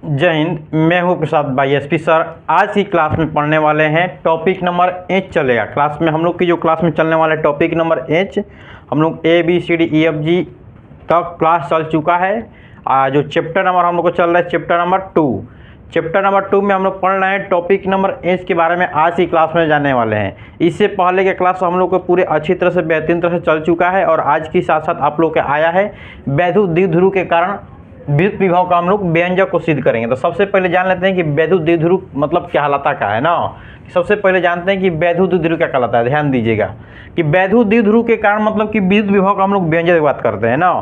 जय हिंद। मैं हूं प्रसाद भाई एसपी सर। आज की क्लास में पढ़ने वाले हैं टॉपिक नंबर एच चलेगा। क्लास में हम लोग की जो क्लास में चलने वाला टॉपिक नंबर एच, हम लोग ABCDEFG तक क्लास चल चुका है। जो चैप्टर नंबर हम लोग को चल रहा है चैप्टर नंबर 2। चैप्टर नंबर 2 में हम लोग पढ़ रहे हैं टॉपिक नंबर एच के बारे में। आज की क्लास में जानने वाले हैं। इससे पहले के क्लास हम लोग को पूरे अच्छी तरह से बेहतरीन तरह से चल चुका है और आज के साथ साथ आप लोग के आया है वैद्युत द्विध्रुव के कारण विद्युत विभव का हम लोग व्यंजक को सिद्ध करेंगे। तो सबसे पहले जान लेते हैं कि वैद्युत द्विध्रुव मतलब क्या कहलाता का है ना। सबसे पहले जानते हैं कि वैद्युत द्विध्रुव क्या कहलाता है। ध्यान दीजिएगा कि वैद्युत द्विध्रुव के कारण मतलब कि विद्युत विभव का हम लोग व्यंजक की बात करते हैं ना।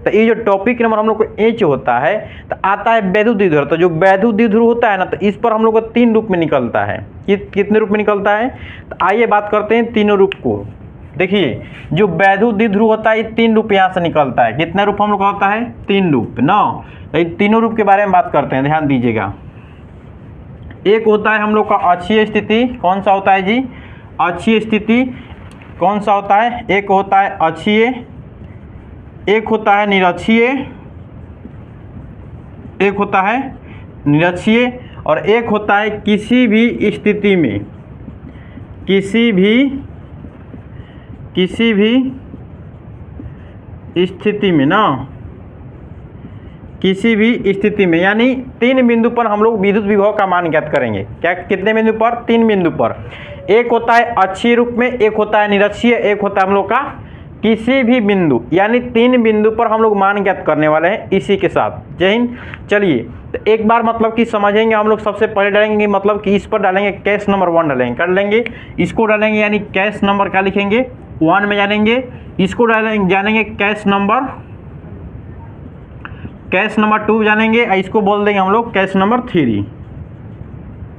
तो ये जो टॉपिक नंबर हम लोग को एच होता है तो आता है वैद्युत द्विध्रुव। तो जो वैद्युत द्विध्रुव होता है ना, तो इस पर हम लोग को 3 रूप में निकलता है। कितने रूप में निकलता है, तो आइए बात करते हैं तीनों रूप को। देखिए जो वैद्युत द्विध्रुव होता है 3 रूप यहाँ से निकलता है। कितना रूप हम लोग का होता है, 3 रूप ना। तो तीनों रूप के बारे में बात करते हैं, ध्यान दीजिएगा। एक होता है हम लोग का अक्षीय स्थिति। कौन सा होता है जी, अक्षीय स्थिति। कौन सा होता है, एक होता है अक्षीय, एक होता है निरक्षीय, एक होता है निरक्षीय और एक होता है किसी भी स्थिति में, किसी भी स्थिति में ना, किसी भी स्थिति में, यानी 3 बिंदु पर हम लोग विद्युत विभव का मान ज्ञात करेंगे। क्या, कितने बिंदु पर, 3 बिंदु पर। एक होता है अक्षीय रूप में, एक होता है निरक्षीय, एक होता है हम लोग का किसी भी बिंदु, यानी 3 बिंदु पर हम लोग मान ज्ञात करने वाले हैं इसी के साथ। जय हिंद। चलिए तो एक बार मतलब कि समझेंगे हम लोग। सबसे पहले डालेंगे मतलब कि इस पर डालेंगे केस नंबर 1 डालेंगे, कर लेंगे। इसको डालेंगे यानी केस नंबर क्या लिखेंगे, 1 में जानेंगे। इसको डालेंगे, जानेंगे केस नंबर 2 जानेंगे। इसको बोल देंगे हम लोग केस नंबर 3।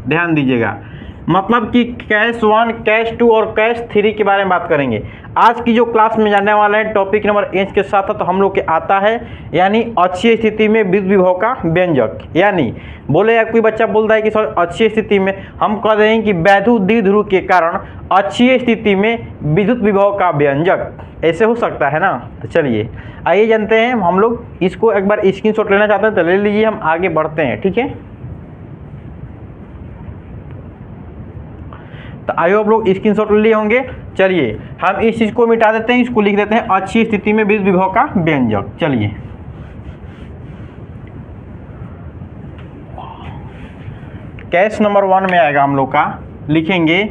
ध्यान दीजिएगा मतलब कि केस 1, केस 2 और केस 3 के बारे में बात करेंगे। आज की जो क्लास में जानने वाले हैं टॉपिक नंबर एच के साथ तो हम लोग के आता है यानी अक्षीय स्थिति में विद्युत विभव का व्यंजक। यानी बोले या कोई बच्चा बोलता है कि सर अक्षीय स्थिति में, हम कह रहे हैं कि वैद्युत द्विध्रुव के कारण अक्षीय स्थिति में विद्युत विभव का व्यंजक, ऐसे हो सकता है ना। तो चलिए आइए जानते हैं हम लोग। इसको एक बार स्क्रीनशॉट लेना चाहते हैं तो ले लीजिए, हम आगे बढ़ते हैं, ठीक है। तो आइए आप लोग स्क्रीनशॉट ले लिए होंगे। चलिए हम इस चीज को मिटा देते हैं, इसको लिख देते हैं अक्षीय स्थिति में विद्युत विभव का व्यंजक। चलिए केस नंबर 1 में आएगा हम लोग का, लिखेंगे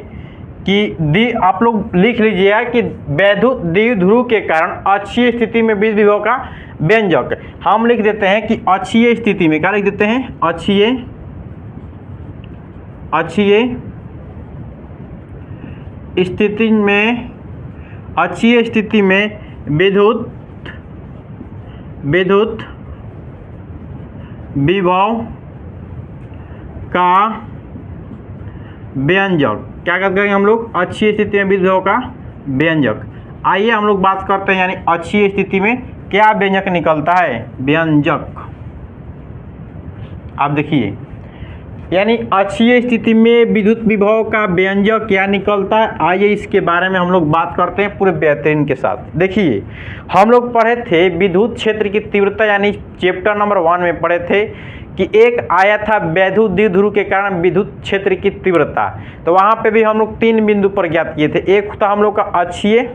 कि आप लोग लिख लीजिएगा कि वैद्युत द्विध्रुव के कारण अक्षीय स्थिति में विद्युत विभव का व्यंजक। हम लिख देते हैं कि अक्षीय स्थिति में क्या लिख देते हैं, अक्षीय स्थिति में, अक्षीय स्थिति में विद्युत विभव का व्यंजक। क्या करेंगे हम लोग, अक्षीय स्थिति में विद्युत विभव का व्यंजक। आइए हम लोग बात करते हैं यानी अक्षीय स्थिति में क्या व्यंजक निकलता है, व्यंजक। आप देखिए यानी अक्षीय स्थिति में विद्युत विभव का व्यंजक क्या निकलता है। आइए इसके बारे में हम लोग बात करते हैं पूरे बेहतरीन के साथ। देखिए हम लोग पढ़े थे विद्युत क्षेत्र की तीव्रता, यानी चैप्टर नंबर 1 में पढ़े थे कि एक आया था वैद्युत द्विध्रुव के कारण विद्युत क्षेत्र की तीव्रता। तो वहाँ पे भी हम लोग 3 बिंदु पर ज्ञात किए थे। एक था हम लोग का अक्षीय,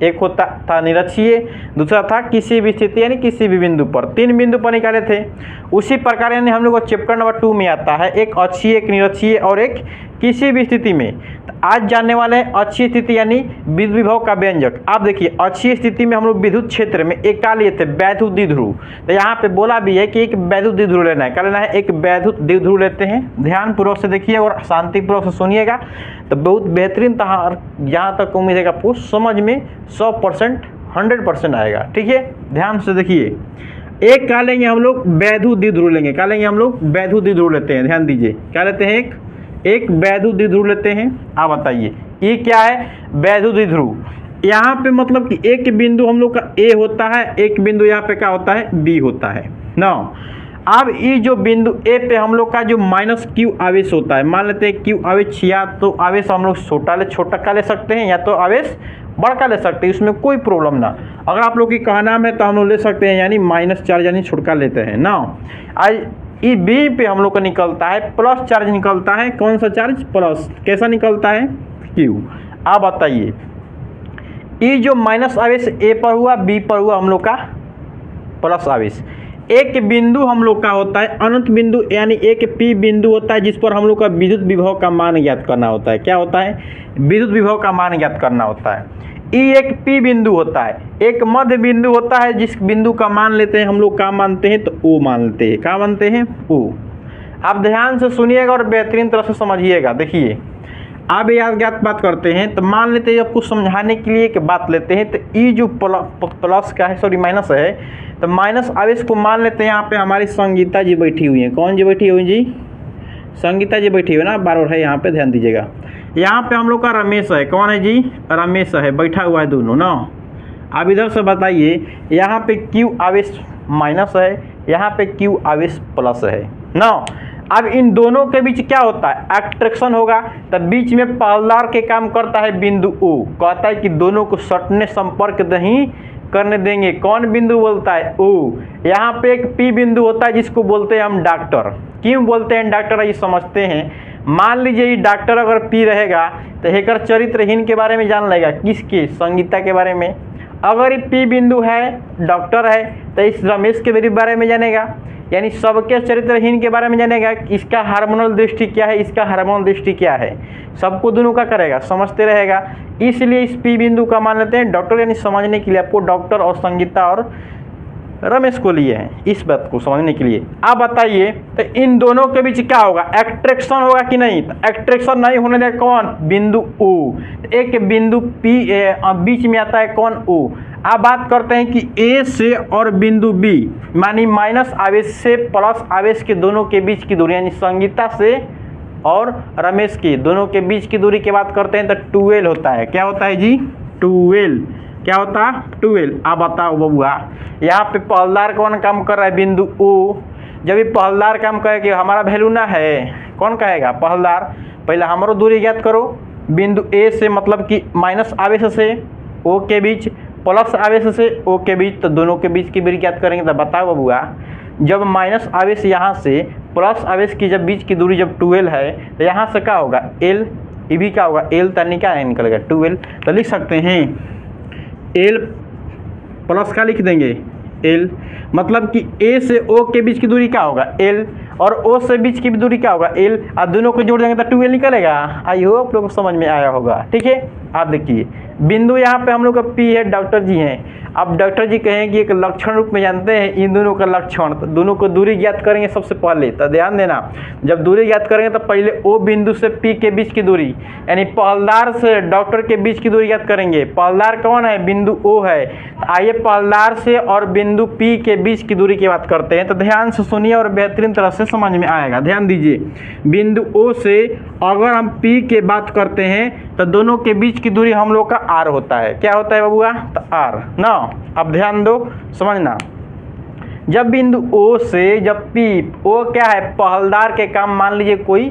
एक होता था निरक्षीय, दूसरा था किसी भी स्थिति यानी किसी भी बिंदु पर। 3 बिंदु पर निकाले थे। उसी प्रकार यानी हम लोग को चैप्टर नंबर 2 में आता है एक अक्षीय, एक निरक्षीय और एक किसी भी स्थिति में। तो आज जानने वाले हैं अक्षीय स्थिति यानी विद्युत विभव का व्यंजक। आप देखिए अक्षीय स्थिति में हम लोग विद्युत क्षेत्र में एक का लिए थे, वैद्युत द्विध्रुव। तो यहाँ पे बोला भी है कि एक वैद्युत द्विध्रुव लेना है। क्या लेना है, एक वैद्युत द्विध्रुव लेते हैं। ध्यानपूर्वक से देखिए और शांतिपूर्वक से सुनिएगा तो बहुत बेहतरीन यहाँ तक उम्मीद है आपको समझ में 100% 100% आएगा, ठीक है। ध्यान से देखिए, एक क्या लेंगे हम लोग, वैद्युत द्विध्रुव लेंगे। क्या लेंगे हम लोग, वैद्युत द्विध्रुव लेते हैं। ध्यान दीजिए क्या लेते हैं, एक वैद्युत द्विध्रुव लेते हैं। आप बताइए ये क्या है, वैद्युत द्विध्रुव। यहाँ पे मतलब कि एक बिंदु हम लोग का ए होता है, एक बिंदु यहाँ पे क्या होता है, बी होता है ना। अब ये जो बिंदु ए पे हम लोग का जो -q आवेश होता है, मान लेते हैं q आवेश, या तो आवेश हम लोग छोटा का ले सकते हैं या तो आवेश बड़का ले सकते हैं, इसमें कोई प्रॉब्लम ना। अगर आप लोग की कहना है तो हम लोग ले सकते हैं यानी -4 यानी छोटका लेते हैं ना। आज ई बी पे हम लोग का निकलता है प्लस चार्ज निकलता है। कौन सा चार्ज? प्लस। कैसा निकलता है? क्यू। आप बताइए, ई जो माइनस आवेश ए पर हुआ, बी पर हुआ हम लोग का प्लस आवेश। एक बिंदु हम लोग का होता है अनंत बिंदु, यानी एक पी बिंदु होता है जिस पर हम लोग का विद्युत विभव का मान ज्ञात करना होता है। क्या होता है? विद्युत विभव का मान ज्ञात करना होता है। ई एक पी बिंदु होता है, एक मध्य बिंदु होता है जिस बिंदु का मान लेते हैं हम लोग, क्या मानते हैं? तो ओ मानते हैं। क्या मानते हैं? ओ। आप ध्यान से सुनिएगा और बेहतरीन तरह से समझिएगा। देखिए, आप याद बात करते हैं तो मान लेते हैं, जब कुछ समझाने के लिए एक बात लेते हैं तो ई जो प्लस का है, सॉरी माइनस है, तो माइनस आवेश को मान लेते हैं। यहाँ पे हमारी संगीता जी बैठी हुई हैं। कौन जी बैठी हुई जी? संगीता जी बैठी हुई है ना, बार है यहाँ पे, ध्यान दीजिएगा। यहाँ पे हम लोग का रमेश है। कौन है जी? रमेश है, बैठा हुआ है दोनों ना। अब इधर से बताइए, यहाँ पे क्यू आवेश माइनस है, यहाँ पे क्यू आवेश प्लस है ना। अब इन दोनों के बीच क्या होता है? अट्रैक्शन होगा। तब बीच में पालदार के काम करता है बिंदु ओ, कहता है कि दोनों को सटने संपर्क नहीं करने देंगे। कौन बिंदु बोलता है? ओ। यहाँ पे एक पी बिंदु होता है जिसको बोलते हैं हम डॉक्टर। क्यों बोलते हैं डॉक्टर? ये समझते हैं। मान लीजिए ये डॉक्टर अगर पी रहेगा तो हेकर चरित्रहीन के बारे में जान लेगा। किसके? संगीता के बारे में। अगर ये पी बिंदु है, डॉक्टर है, तो इस रमेश के बारे में जानेगा, यानी सबके चरित्रहीन के बारे में जानेगा। इसका हार्मोनल दृष्टि क्या है, इसका हार्मोनल दृष्टि क्या है, सबको दोनों का करेगा, समझते रहेगा। इसलिए इस पी बिंदु का मान लेते हैं डॉक्टर, यानी समझने के लिए आपको डॉक्टर और संगीता और रमेश को लिए हैं इस बात को समझने के लिए। आप बताइए, तो इन दोनों के बीच क्या होगा? अट्रैक्शन होगा कि नहीं? तो अट्रैक्शन नहीं होने देगा। कौन? बिंदु ओ। एक बिंदु पी बीच में आता है। कौन? ओ। अब बात करते हैं कि ए से और बिंदु बी, मानी माइनस आवेश से प्लस आवेश के दोनों के बीच की दूरी, यानी संगीता से और रमेश की दोनों के बीच की दूरी की बात करते हैं तो 12 होता है। क्या होता है जी? 12। क्या होता है? 12। आप बताओ बबुआ, यहाँ पे पहलदार कौन काम कर रहा है? बिंदु ओ। जब ये पहलदार काम करे कि हमारा वैल्यू ना है, कौन कहेगा? पहलदार। पहले हमारो दूरी ज्ञात करो, बिंदु ए से मतलब कि माइनस आवेश से ओ के बीच, प्लस आवेश से ओ के बीच, तो दोनों के बीच की दूरी ज्ञात करेंगे। तो बताओ बबुआ, जब माइनस आवेश यहाँ से प्लस आवेश की जब बीच की दूरी जब 12 है तो यहाँ से क्या होगा? एल। ये भी क्या होगा? एल। तनी क्या निकलेगा? 12। तो लिख सकते हैं एल प्लस का लिख देंगे एल, मतलब कि ए से ओ के बीच की दूरी क्या होगा? एल, और ओ से बीच की दूरी क्या होगा? एल। अब दोनों को जोड़ देंगे तो 12 निकलेगा। आई होप आप लोगों को समझ में आया होगा। ठीक है, आप देखिए बिंदु यहाँ पे हम लोग का पी है, डॉक्टर जी हैं। अब डॉक्टर जी कहें कि एक लक्षण रूप में जानते हैं इन दोनों का लक्षण, तो दोनों को दूरी ज्ञात करेंगे सबसे पहले। तो ध्यान देना, जब दूरी ज्ञात करेंगे तो पहले ओ बिंदु से पी के बीच की दूरी, यानी पहलदार से डॉक्टर के बीच की दूरी ज्ञात करेंगे। पहलदार कौन है? बिंदु ओ है। तो आइए पहलदार से और बिंदु पी के बीच की दूरी की बात करते हैं। तो ध्यान से सुनिए और बेहतरीन तरह से समझ में आएगा। ध्यान दीजिए, बिंदु ओ से अगर हम पी के बात करते हैं तो दोनों के बीच की दूरी हम लोग का आर होता है। क्या होता है बबुआ? तो आर ना। अब ध्यान दो, समझना, जब बिंदु ओ से जब पी, ओ क्या है? पहलदार के काम, मान लीजिए कोई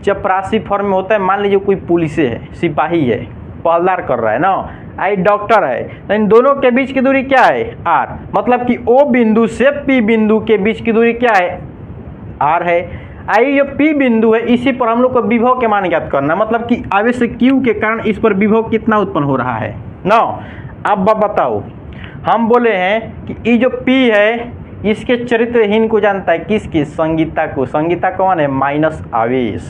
चपरासी फॉर्म में होता है, मान लीजिए कोई पुलिस है, सिपाही है, पहलदार कर रहा है ना, आई डॉक्टर है, तो इन दोनों के बीच की दूरी क्या है? आर। मतलब कि ओ बिंदु से पी बिंदु के बीच की दूरी क्या है? आर है। आई जो पी बिंदु है इसी पर हम लोग को विभव के मान ज्ञात करना, मतलब कि आवेश क्यू के कारण इस पर विभव कितना उत्पन्न हो रहा है ना। अब बताओ, हम बोले हैं कि ये जो पी है इसके चरित्रहीन को जानता है। किसकी? संगीता को। संगीता कौन है? माइनस आवेश।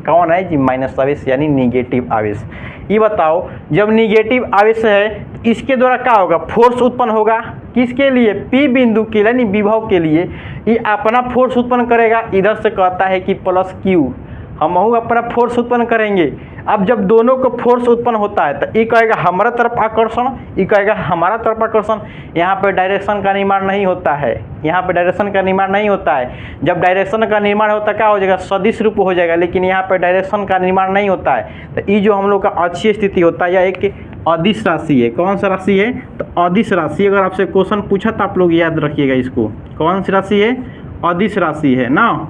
कौन है जी? माइनस आवेश, यानी निगेटिव आवेश। ये बताओ, जब निगेटिव आवेश है इसके द्वारा क्या होगा? फोर्स उत्पन्न होगा। किसके लिए? पी बिंदु के लिए, यानी विभव के लिए। ये अपना फोर्स उत्पन्न करेगा। इधर से कहता है कि प्लस क्यू, हम अपना फोर्स उत्पन्न करेंगे। अब जब दोनों को फोर्स उत्पन्न होता है तो ये कहेगा हमारा तरफ आकर्षण, ये कहेगा हमारा तरफ आकर्षण। यहाँ पे डायरेक्शन का निर्माण नहीं होता है, यहाँ पे डायरेक्शन का निर्माण नहीं होता है। जब डायरेक्शन का निर्माण होता है क्या हो जाएगा? सदिश रूप हो जाएगा, लेकिन यहाँ पे डायरेक्शन का निर्माण नहीं होता है। तो ये जो हम लोग का अक्षीय स्थिति होता है, यह एक अदिश राशि है। कौन सा राशि है? तो अदिश राशि। अगर आपसे क्वेश्चन पूछा तो आप लोग याद रखिएगा इसको। कौन सी राशि है? अदिश राशि है ना,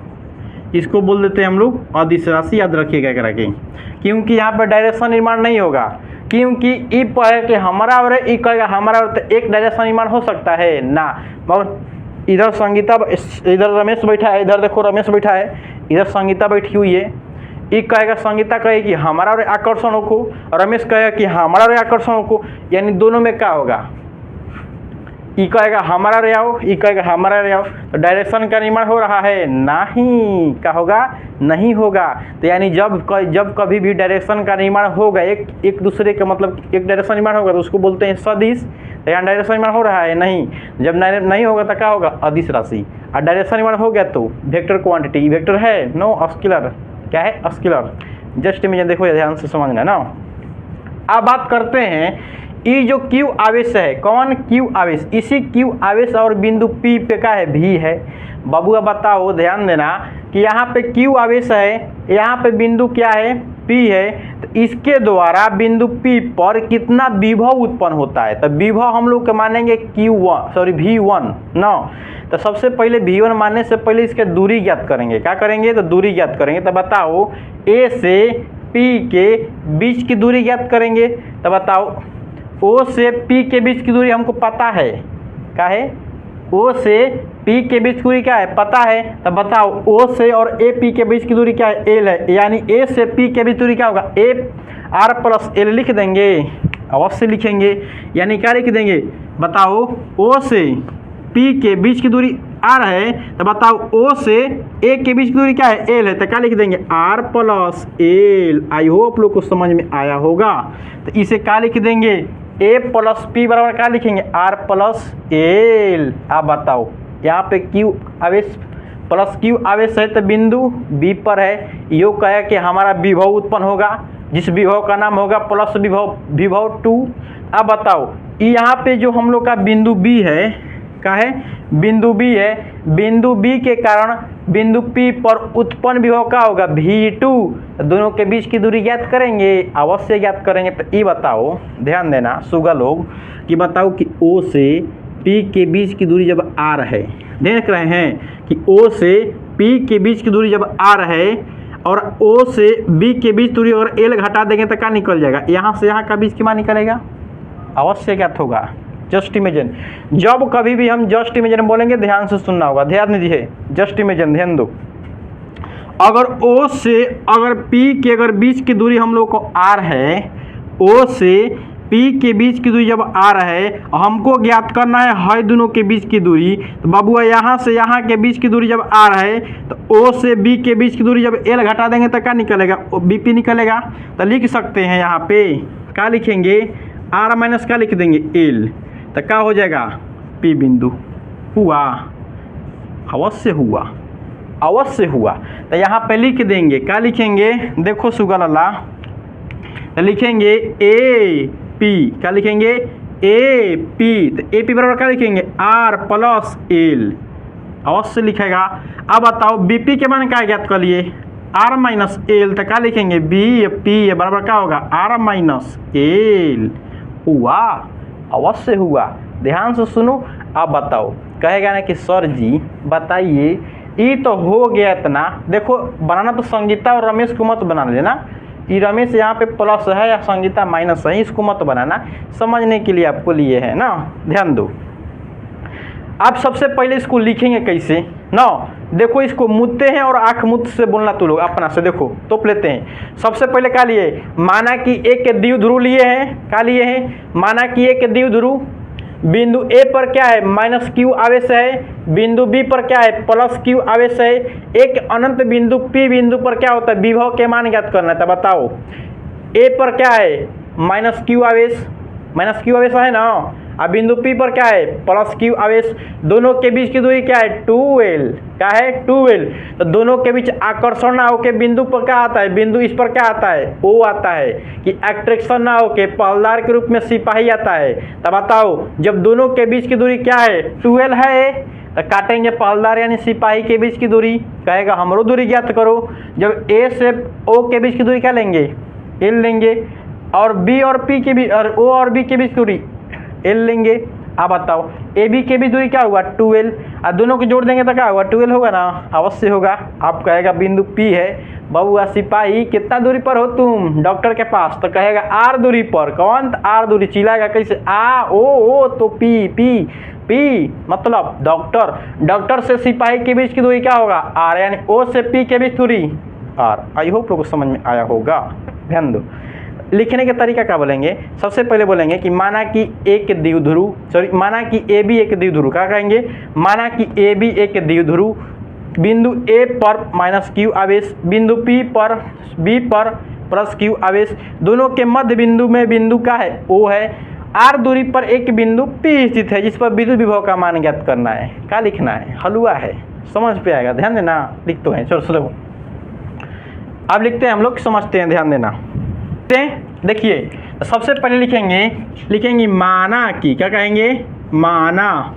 इसको बोल देते हैं हम लोग अदिश राशि। याद रखिएगा करा के, क्योंकि यहाँ पर डायरेक्शन निर्माण नहीं होगा। क्योंकि ई कहे कि हमारा और ई कहेगा हमारा और, तो एक डायरेक्शन निर्माण हो सकता है ना, मगर इधर संगीता, इधर रमेश बैठा है, इधर देखो रमेश बैठा है, इधर संगीता बैठी हुई है। ये कहेगा, संगीता कहेगी हमारा और आकर्षण होको, रमेश कहेगा कि हमारा और आकर्षण होको, यानी दोनों में क्या होगा, ई कहेगा हमारा रे आओ, ई कहेगा हमारा रे आओ, तो डायरेक्शन का निर्माण हो रहा है, नहीं, क्या होगा, नहीं होगा। तो यानी जब कभी भी डायरेक्शन का निर्माण होगा, एक दूसरे का मतलब एक डायरेक्शन निर्माण होगा तो उसको बोलते हैं सदिश। तो यहाँ डायरेक्शन निर्माण हो रहा है, नहीं, जब नहीं होगा तो क्या होगा, अदिश राशि। और डायरेक्शन निर्माण हो गया तो वेक्टर क्वांटिटी, वेक्टर है, नो स्केलर, क्या है, स्केलर। जस्ट मुझे देखो ध्यान से समझना ना। अब बात करते हैं ये जो क्यू आवेश है, कौन, क्यू आवेश, इसी क्यू आवेश और बिंदु पी पे का है, भी है। बाबू बताओ, ध्यान देना कि यहाँ पे क्यू आवेश है, यहाँ पे बिंदु क्या है, पी है। तो इसके द्वारा बिंदु पी पर कितना विभव उत्पन्न होता है, तो विभव हम लोग मानेंगे V1 ना। तो सबसे पहले V1 मानने से पहले इसके दूरी ज्ञात करेंगे, क्या करेंगे, तो दूरी ज्ञात करेंगे। तो बताओ ए से पी के बीच की दूरी ज्ञात करेंगे। तो बताओ ओ से पी के बीच की दूरी हमको पता है, क्या है, ओ से पी के बीच की दूरी क्या है, पता है। तब बताओ ओ से और ए पी के बीच की दूरी क्या है, एल है, यानी ए से पी के बीच दूरी क्या होगा, ए आर प्लस एल लिख देंगे, अवश्य लिखेंगे। यानी क्या लिख देंगे, बताओ ओ से पी के बीच की दूरी आर है, तो बताओ ओ से ए के बीच की दूरी क्या है, एल है, तो क्या लिख देंगे, R plus L. I hope लोग को समझ में आया होगा। तो इसे क्या लिख देंगे, ए प्लस पी बराबर क्या लिखेंगे, आर प्लस एल। आप बताओ यहाँ पे क्यू आवेश प्लस क्यू आवेश है, तो बिंदु बी पर है, यो कहे कि हमारा विभव उत्पन्न होगा, जिस विभव का नाम होगा प्लस विभव 2। अब बताओ यहाँ पे जो हम लोग का बिंदु बी है, क्या है, बिंदु बी है, बिंदु बी के कारण बिंदु पी पर उत्पन्न विभव क्या होगा, V2। दोनों के बीच की दूरी ज्ञात करेंगे, अवश्य ज्ञात करेंगे। तो ये बताओ, ध्यान देना सुगा लोग, कि बताओ कि O से P के बीच की दूरी जब R है, देख रहे हैं कि O से P के बीच की दूरी जब R है और O से B के बीच दूरी और L घटा देंगे तो क्या निकल जाएगा, यहाँ से यहाँ का बीच की मान निकलेगा, अवश्य ज्ञात होगा। जस्ट इमेजिन, जब कभी भी हम जस्ट इमेजिन बोलेंगे ध्यान से सुनना होगा, ध्यान दीजिए, जस्ट इमेजिन ध्यान दो। अगर O से अगर P के अगर बीच की दूरी हम लोग को R है, O से P के बीच की दूरी जब R है, हमको ज्ञात करना है दोनों के बीच की दूरी। तो बाबू यहाँ से यहाँ के बीच की दूरी जब R है, तो O से B के बीच की दूरी जब L घटा देंगे तो क्या निकलेगा, BP निकलेगा। तो लिख सकते हैं यहाँ पे क्या लिखेंगे, R माइनस क्या लिख देंगे, L। तो क्या हो जाएगा, P बिंदु हुआ, अवश्य हुआ, अवश्य हुआ। तो यहाँ पे लिख देंगे, क्या लिखेंगे, देखो सुगा लाला, तो लिखेंगे ए पी, क्या लिखेंगे, ए पी। तो ए पी बराबर क्या लिखेंगे, आर प्लस एल, अवश्य लिखेगा। अब बताओ बी पी के मान क्या ज्ञात कर लिए, आर माइनस एल, तो क्या लिखेंगे, बी पी बराबर क्या होगा, आर माइनस एल। हुआ, अवश्य हुआ, ध्यान से सुनो। अब बताओ, कहेगा ना कि सर जी बताइए, ये तो हो गया इतना, देखो बनाना तो संगीता और रमेश को मत बना लेना, ये रमेश यहाँ पे प्लस है या संगीता माइनस है, इसको मत बनाना, समझने के लिए आपको लिए है ना, ध्यान दो। आप सबसे पहले इसको लिखेंगे कैसे ना, देखो इसको मुद्दे हैं और आँख मुद्द से बोलना तो लोग अपना से देखो तोप लेते हैं। सबसे पहले क्या लिए, माना कि एक के द्विध्रुव लिए हैं, क्या लिए हैं, माना कि एक के द्विध्रुव, बिंदु ए पर क्या है, माइनस क्यू आवेश है, बिंदु बी पर क्या है, प्लस क्यू आवेश है। एक अनंत बिंदु पी बिंदु पर क्या होता है, विभव के मान ज्ञात करना है। तो बताओ ए पर क्या है, माइनस क्यू आवेश है ना, अब बिंदु पी पर क्या है, प्लस क्यू आवेश। दोनों के बीच की दूरी क्या है, 2l, क्या है 2l। तो दोनों के बीच आकर्षण ना होके बिंदु पर क्या आता है, बिंदु इस पर क्या आता है, O आता है, कि अट्रैक्शन ना होके पहलदार के रूप में सिपाही आता है। तब बताओ जब दोनों के बीच की दूरी क्या है, 2l है, तो काटेंगे पहलदार यानी सिपाही के बीच की दूरी, कहेगा हमरो दूरी ज्ञात करो। जब A से O के बीच की दूरी क्या लेंगे, l लेंगे, और B और P के बीच और O और B के बीच दूरी L लेंगे। अब बताओ ए बी के भी दूरी क्या हुआ, 2l, और दोनों को जोड़ देंगे तो क्या होगा, 2l होगा ना, अवश्य होगा। आप कहेगा बिंदु P है, बबुआ सिपाही कितना दूरी पर हो तुम डॉक्टर के पास, तो कहेगा R दूरी पर, कौन R दूरी, चिल्लाएगा कैसे, आ ओ तो P P मतलब डॉक्टर, डॉक्टर से सिपाही के बीच की दूरी क्या होगा R, यानी O से P के बीच दूरी R। आई होप लोगों को समझ में आया होगा। ध्यान दो, लिखने का तरीका क्या बोलेंगे, सबसे पहले बोलेंगे कि माना कि एक द्विध्रुव, सॉरी माना कि AB एक द्विध्रुव, क्या कहेंगे, माना कि AB एक द्विध्रुव, बिंदु A पर -q आवेश, बिंदु B पर +q आवेश, दोनों के मध्य बिंदु में बिंदु का है O है, R दूरी पर एक बिंदु P स्थित है जिस पर विद्युत विभव का मान ज्ञात करना है। क्या लिखना है, हलवा है, समझ पे आएगा, ध्यान देना, लिख तो है, चलो अब लिखते हैं हम लोग, समझते हैं, ध्यान देना। देखिए सबसे पहले लिखेंगे माना कि, क्या कहेंगे, माना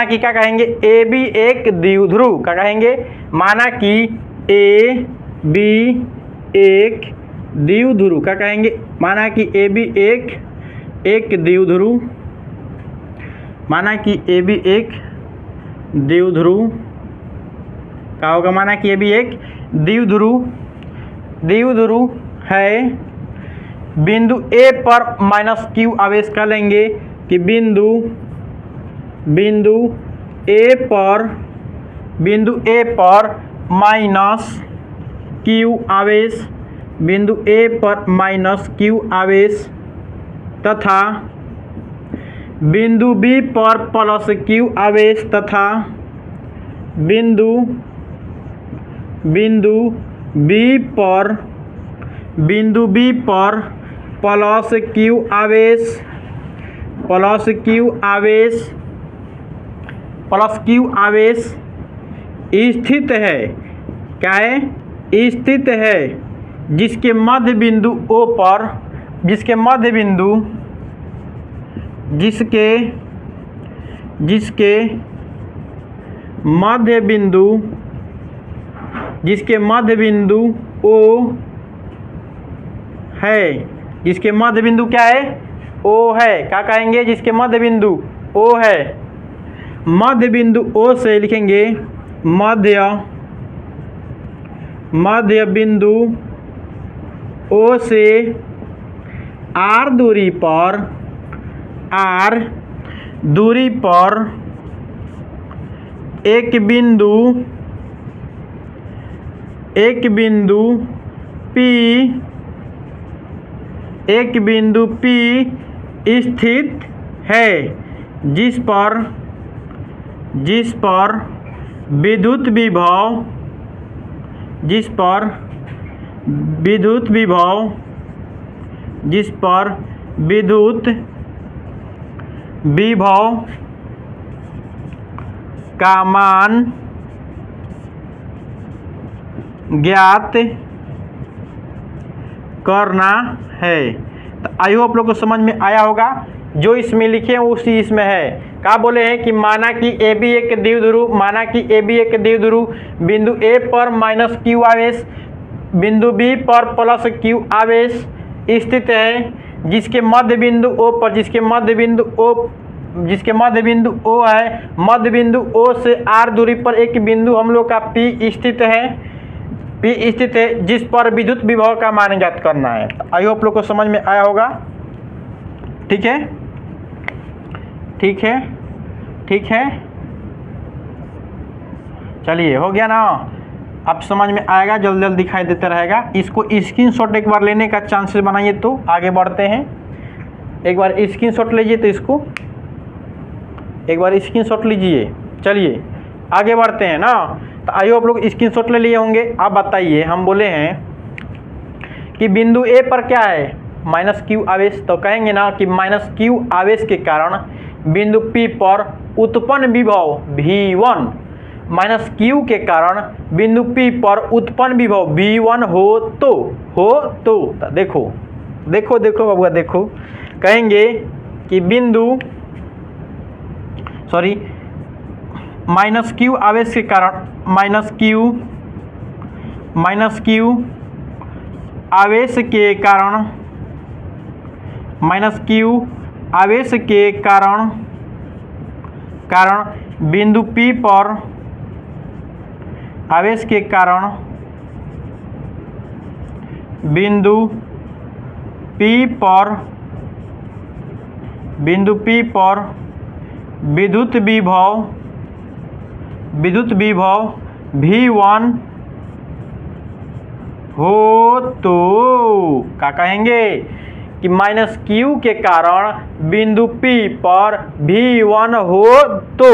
कि क्या कहेंगे, AB एक द्विध्रुव, क्या कहेंगे, माना कि AB एक द्विध्रुव, क्या कहेंगे, माना कि AB एक द्विध्रुव, माना कि AB एक द्विध्रुव, क्या होगा, माना कि AB एक द्विध्रुव है, बिंदु A पर -q आवेश का लेंगे कि बिंदु A पर -q आवेश, बिंदु A पर -q आवेश तथा बिंदु B पर +q आवेश तथा बिंदु B पर +q आवेश स्थित है, क्या है, स्थित है, जिसके मध्य बिंदु O पर, जिसके मध्य बिंदु O है, जिसके मध्य बिंदु क्या है, O है, क्या कहेंगे, जिसके मध्य बिंदु O है, मध्य बिंदु O से लिखेंगे मध्य बिंदु O से R दूरी पर एक बिंदु P स्थित है, जिस पर विद्युत विभव का मान ज्ञात करना है। तो आई होप लोग को समझ में आया होगा, जो इसमें लिखे हैं उसी इसमें है। क्या बोले हैं कि माना कि AB एक द्विध्रुव, माना कि AB एक द्विध्रुव, बिंदु A पर -q आवेश, बिंदु B पर +q आवेश स्थित है, जिसके मध्य बिंदु O पर, जिसके मध्य बिंदु O है, मध्य बिंदु O से R दूरी पर एक बिंदु हम लोग का P स्थित है, जिस पर विद्युत विभव का मान ज्ञात करना है। आई होप लोग को समझ में आया होगा। ठीक है, चलिए हो गया ना, अब समझ में आएगा, जल्दी जल्दी दिखाई देता रहेगा। इसको स्क्रीनशॉट एक बार लेने का चांसेस बनाइए, तो आगे बढ़ते हैं। एक बार स्क्रीनशॉट लीजिए, तो इसको एक बार स्क्रीनशॉट लीजिए। चलिए आगे बढ़ते हैं ना। तो आई होप लोग स्क्रीनशॉट ले लिए होंगे। अब बताइए, हम बोले हैं कि बिंदु A पर क्या है, -q आवेश, तो कहेंगे ना कि -q आवेश के कारण बिंदु P पर उत्पन्न विभव V1, -q के कारण बिंदु P पर उत्पन्न विभव V1 हो तो देखो बाबूआ, देखो, कहेंगे कि बिंदु -q आवेश के कारण बिंदु P पर आवेश के कारण बिंदु P पर बिंदु P पर विद्युत विभव V1 हो तो क्या कहेंगे कि माइनस Q के कारण बिंदु P पर V1 हो तो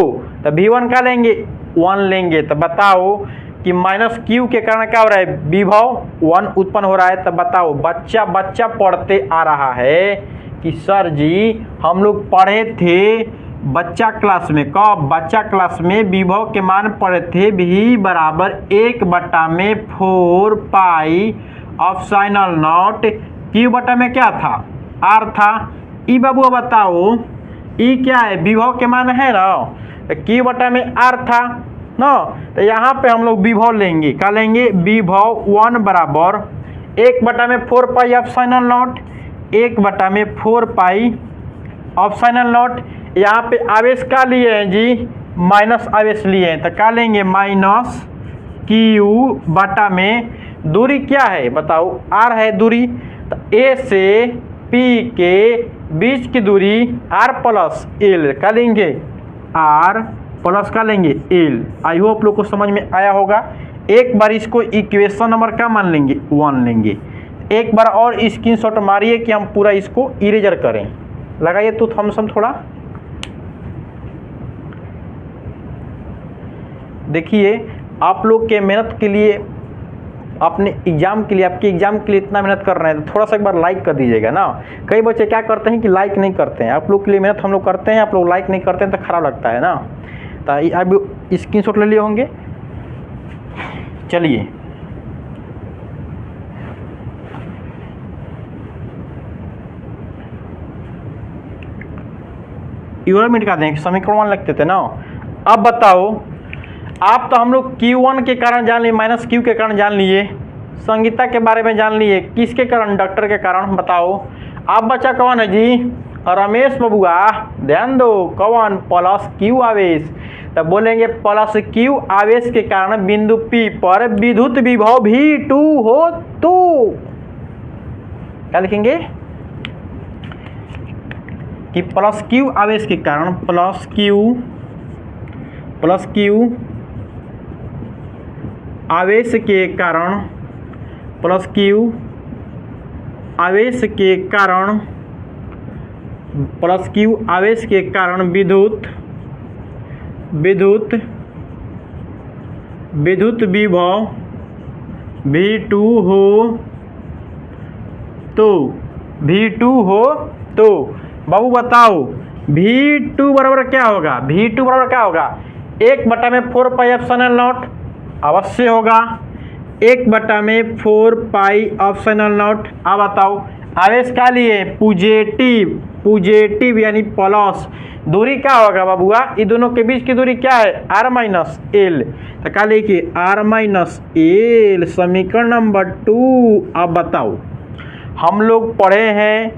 V1 का लेंगे 1 लेंगे। तो बताओ कि माइनस Q के कारण क्या हो रहा है, विभव 1 उत्पन्न हो रहा है। तो बताओ बच्चा पढ़ते आ रहा है कि सर जी हम लोग पढ़े थे बच्चा क्लास में, कब बच्चा क्लास में विभव के मान पढ़े थे V बराबर 1/4 पाई ऑप्शनल नॉट Q बटा में क्या था, R था। ई बाबू बताओ ई क्या है, विभव के मान है ना, तो Q बटा में R था ना। तो यहाँ पे हम लोग विभव लेंगे, क्या लेंगे, विभव 1 बराबर 1/4 pi epsilon naught, 1/4 pi epsilon naught. यहाँ पे आवेश का लिए हैं जी, माइनस आवेश लिए हैं, तो क्या लेंगे माइनस Q बटा में दूरी क्या है बताओ, R है दूरी। तो A से P के बीच की दूरी R प्लस L का लेंगे, R प्लस का लेंगे L। आई होप लोग को समझ में आया होगा। एक बार इसको इक्वेशन नंबर का मान लेंगे 1 लेंगे। एक बार और स्क्रीनशॉट मारिए कि हम पूरा इसको इरेजर करें। लगाइए तो थम्स अप थोड़ा। देखिए आप लोग के मेहनत के लिए, अपने एग्जाम के लिए, आपके एग्जाम के लिए इतना मेहनत कर रहे हैं तो थोड़ा सा एक बार लाइक कर दीजिएगा ना। कई बच्चे क्या करते हैं कि लाइक नहीं करते हैं। आप लोग के लिए मेहनत हम लोग करते हैं, आप लोग लाइक नहीं करते हैं तो खराब लगता है ना। तो अब स्क्रीनशॉट ले लिए होंगे। चलिए यूनिट का दें, समीकरण लिखते थे ना। अब बताओ आप तो हम लोग Q1 के कारण जान लिए, माइनस Q के कारण जान लिए, संगीता के बारे में जान लिए, किसके कारण, कंडक्टर के कारण। बताओ अब बच्चा कौन है जी, रमेश बबुआ, ध्यान दो, कौन, प्लस Q आवेश। तब बोलेंगे प्लस Q आवेश के कारण बिंदु P पर विद्युत विभव V2 हो तो क्या लिखेंगे कि प्लस Q आवेश के कारण, प्लस Q आवेश के कारण, प्लस Q आवेश के कारण, प्लस Q आवेश के कारण विद्युत विभव V2 हो तो, V2 हो तो बाबू बताओ V2 बराबर क्या होगा, V2 बराबर क्या होगा, 1/4 पाई ऑप्शनल नॉट अवश्य होगा, 1/4 पाई ऑप्शनल नॉट। अब बताओ आवेश का लिए पॉजिटिव यानी प्लस, दूरी क्या होगा बाबूआ, ये दोनों के बीच की दूरी क्या है, R माइनस L। तो क्या लिखिए R माइनस L, समीकरण नंबर 2। अब बताओ हम लोग पढ़े हैं,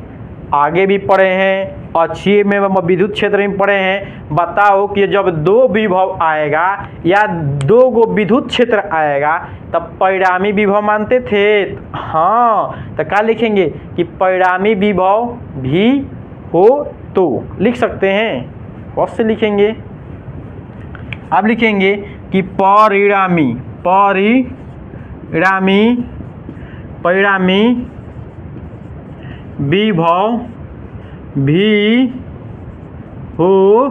आगे भी पढ़े हैं, अच्छी में विद्युत क्षेत्र में पढ़े हैं। बताओ कि जब दो विभव आएगा या दो गो विद्युत क्षेत्र आएगा तब परिणामी विभव मानते थे। हाँ, तो क्या लिखेंगे कि परिणामी विभव भी हो तो लिख सकते हैं। कैसे लिखेंगे, अब लिखेंगे कि परिणामी विभव भी हो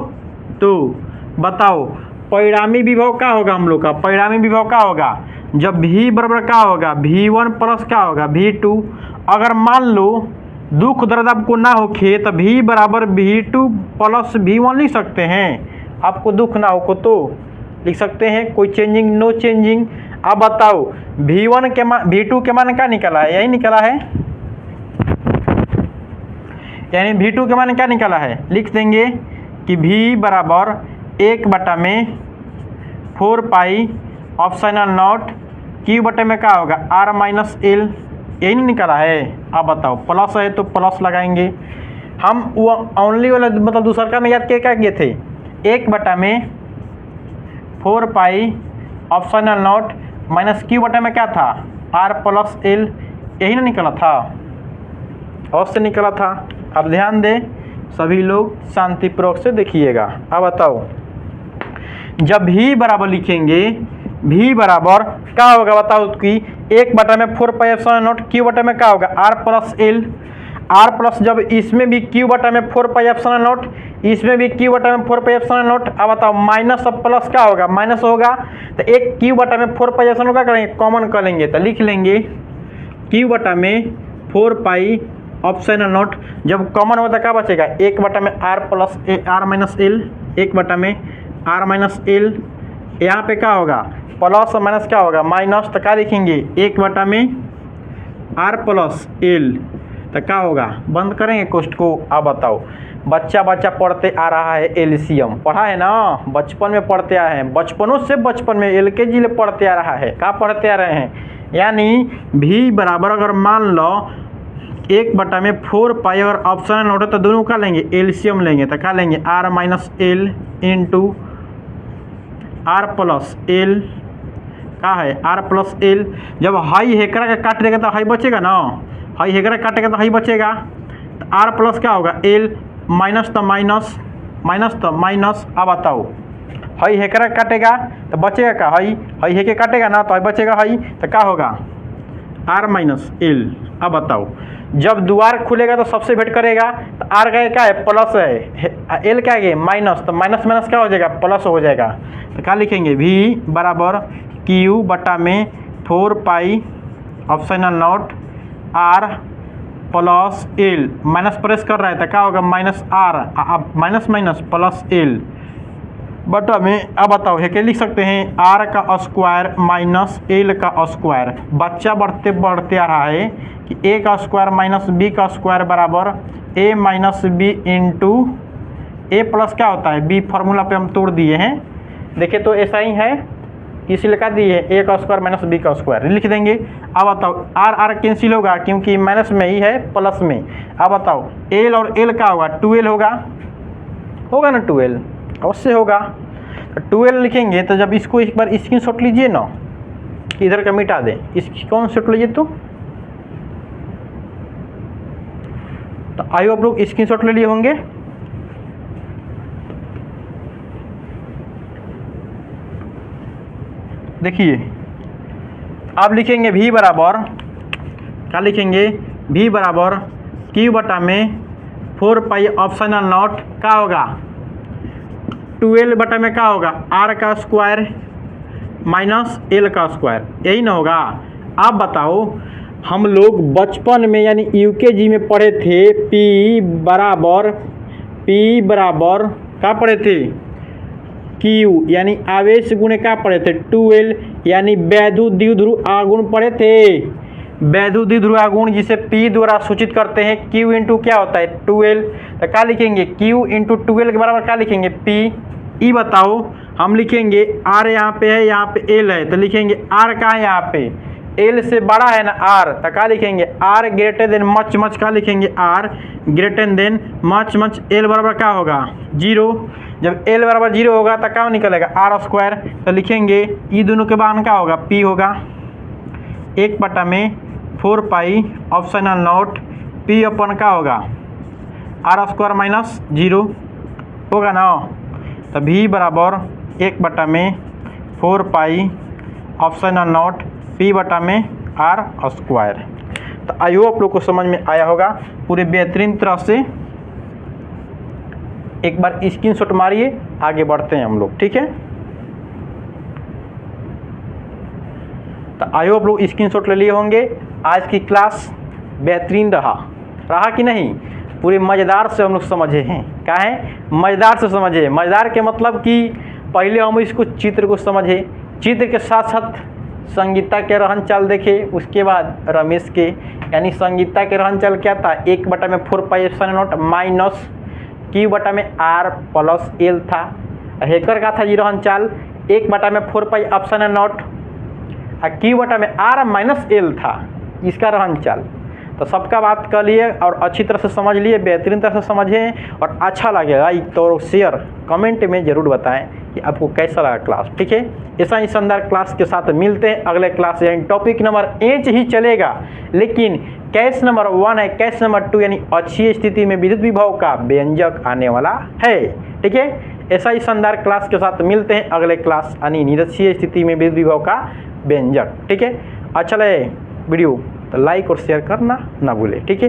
तो। बताओ परिणामी विभव क्या होगा, हम लोग का परिणामी विभव क्या होगा, जब V बराबर क्या होगा, V1 प्लस क्या होगा, V2। अगर मान लो दुख दर्द आपको ना हो खे तो V बराबर V2 प्लस V1 लिख सकते हैं। आपको दुख ना हो तो लिख सकते हैं, कोई चेंजिंग, नो चेंजिंग। अब बताओ V1 के मान, V2 के मान क्या निकला है, यही निकला है, यानी V2 के मान क्या निकला है, लिख देंगे कि V बराबर 1/4 पाई ऑप्शनल नॉट Q बटे में क्या होगा, R माइनस L, यही नहीं निकला है। अब बताओ प्लस है तो प्लस लगाएंगे हम, वो ओनली वाला मतलब दूसरा का में याद क्या किए थे, 1/4 pi epsilon not minus Q बटे में क्या था, R प्लस L, यही ना निकला था, और से निकला था। अब ध्यान दें सभी लोग शांतिपूर्वक से देखिएगा। अब बताओ, जब भी बराबर लिखेंगे, भी बराबर क्या होगा बताओ कि 1/4πε0 क्यू बटा में क्या होगा R plus L. R plus जब इसमें भी क्यू बटा में 4πε0, इसमें भी क्यू बटा में 4πε0। अब बताओ माइनस अब प्लस क्या होगा, माइनस होगा, तो एक क्यू बटा में 4πε0 क्या करेंगे, कॉमन कर लेंगे, तो लिख लेंगे क्यू बटा में 4πε0। जब कॉमन होता क्या बचेगा, 1 में R plus R minus L, 1 में आर माइनस एल। यहाँ पे क्या होगा, प्लस और माइनस क्या होगा, माइनस, तो क्या लिखेंगे 1 में आर प्लस एल, तो क्या होगा, बंद करेंगे क्वेश्चन को। अब बताओ, बच्चा पढ़ते आ रहा है एलसीएम, पढ़ा है ना, बचपन में पढ़ते आए हैं, बचपनों से बचपन में एलकेजी में पढ़ते आ रहा है, क्या पढ़ते आ रहे हैं, यानी भी बराबर अगर मान लो 1/4π अगर ऑप्शन नोट है तो दोनों का लेंगे एलसीएम लेंगे, तो क्या लेंगे R minus L into R plus L, क्या है आर प्लस एल। जब हाई हेकरा का काट देगा तो हाई बचेगा ना, हाई हेकरा काटेगा तो हाई बचेगा, तो आर प्लस क्या होगा एल, माइनस तो माइनस, माइनस तो माइनस। अब बताओ, हाई हेकरा काटेगा तो बचेगा क्या, हाई हाई हेके काटेगा ना तो हाई बचेगा हाई, तो क्या होगा आर माइनस एल। अब बताओ, जब द्वार खुलेगा तो सबसे भेंट करेगा, तो आर का क्या है प्लस है, एल क्या है माइनस, तो माइनस माइनस क्या हो जाएगा, प्लस हो जाएगा, तो क्या लिखेंगे भी बराबर क्यू बटा में 4π epsilon naught R plus L, minus press कर रहा है तो क्या होगा minus R, minus minus plus L बटा में। अब बताओ है लिख सकते हैं आर का स्क्वायर माइनस एल का स्क्वायर। बच्चा बढ़ते बढ़ते आ रहा है कि ए का स्क्वायर माइनस बी का स्क्वायर बराबर ए माइनस बी इंटू ए प्लस क्या होता है बी, फार्मूला पे हम तोड़ दिए हैं, देखिए तो ऐसा ही है, इसी लगा दिए ए का स्क्वायर माइनस बी का स्क्वायर लिख देंगे। अब बताओ आर आर कैंसिल होगा क्योंकि माइनस में ही है प्लस में। अब बताओ एल और एल का होगा 2l होगा ना, 2l अवश्य होगा, तो 2l लिखेंगे। तो जब इसको एक बार स्क्रीनशॉट लीजिए ना, इधर का मिटा दें, इसकी कौन शॉट लीजिए तो आइए आप लोग स्क्रीनशॉट ले लिए होंगे। देखिए अब लिखेंगे भी बराबर क्या लिखेंगे, भी बराबर क्यू बटा में 4π ऑप्शन नॉट क्या होगा 2l बटा में क्या होगा आर का स्क्वायर माइनस एल का स्क्वायर, यही ना होगा। आप बताओ, हम लोग बचपन में यानी यूकेजी में पढ़े थे P बराबर क्या पढ़े थे Q, यानी आवेश गुणे क्या पढ़े थे 2l, यानी वैद्युत द्विध्रुव आगुण पढ़े थे, वैद्युत द्विध्रुव आगुण जिसे P द्वारा सूचित करते हैं, Q इंटू क्या होता है 2l, तो क्या लिखेंगे Q इंटू 2l के बराबर क्या लिखेंगे P। ई बताओ, हम लिखेंगे R यहाँ पे है, यहाँ पे L है, तो लिखेंगे R का है यहाँ पे L से बड़ा है ना R, तो क्या लिखेंगे R greater than much much, क्या लिखेंगे R greater than much much, L बराबर क्या होगा 0। जब L बराबर 0 होगा तो क्या निकलेगा आर स्क्वायर, तो लिखेंगे ई दोनों के बाद क्या होगा P होगा 1/4π ऑप्शन नॉट P अपन क्या होगा आर स्क्वायर माइनस 0 होगा ना, तो भी बराबर 1/4π ऑप्शन नॉट P बटा में आर स्क्वायर। तो आई होप आप लोग को समझ में आया होगा पूरे बेहतरीन तरह से। एक बार स्क्रीनशॉट मारिए, आगे बढ़ते हैं हम लोग, ठीक है। तो आई होप लोग स्क्रीनशॉट ले लिए होंगे। आज की क्लास बेहतरीन रहा कि नहीं, पूरे मज़ेदार से हम लोग समझे हैं, क्या है मज़ेदार से समझे। मज़ेदार के मतलब कि पहले हम इसको चित्र को समझे, चित्र के साथ साथ संगीता के रहन चाल देखे, उसके बाद रमेश के, यानी संगीता के रहन चाल क्या था 1/4π माइनस Q बटा में R प्लस L था। हेकर का था जी रहन चाल 1/4π ऑप्शन नॉट, Q बटा में R माइनस L था इसका रहन चाल। तो सबका बात कर लिए और अच्छी तरह से समझ लिए, बेहतरीन तरह से समझें, और अच्छा लगे लाइक तो शेयर कमेंट में ज़रूर बताएं। कि आपको कैसा लगा क्लास। ठीक है, ऐसा ही शानदार क्लास के साथ मिलते हैं अगले क्लास। यानी टॉपिक नंबर 8 ही चलेगा, लेकिन केस नंबर 1 है, केस नंबर 2 यानी अक्षीय स्थिति में विद्युत विभव का व्यंजक आने वाला है। ठीक है, ऐसा ही शानदार क्लास के साथ मिलते हैं अगले क्लास यानी निरक्षीय स्थिति में विद्युत विभव का व्यंजक। ठीक है, अच्छा लगे वीडियो तो लाइक और शेयर करना ना भूले। ठीक है।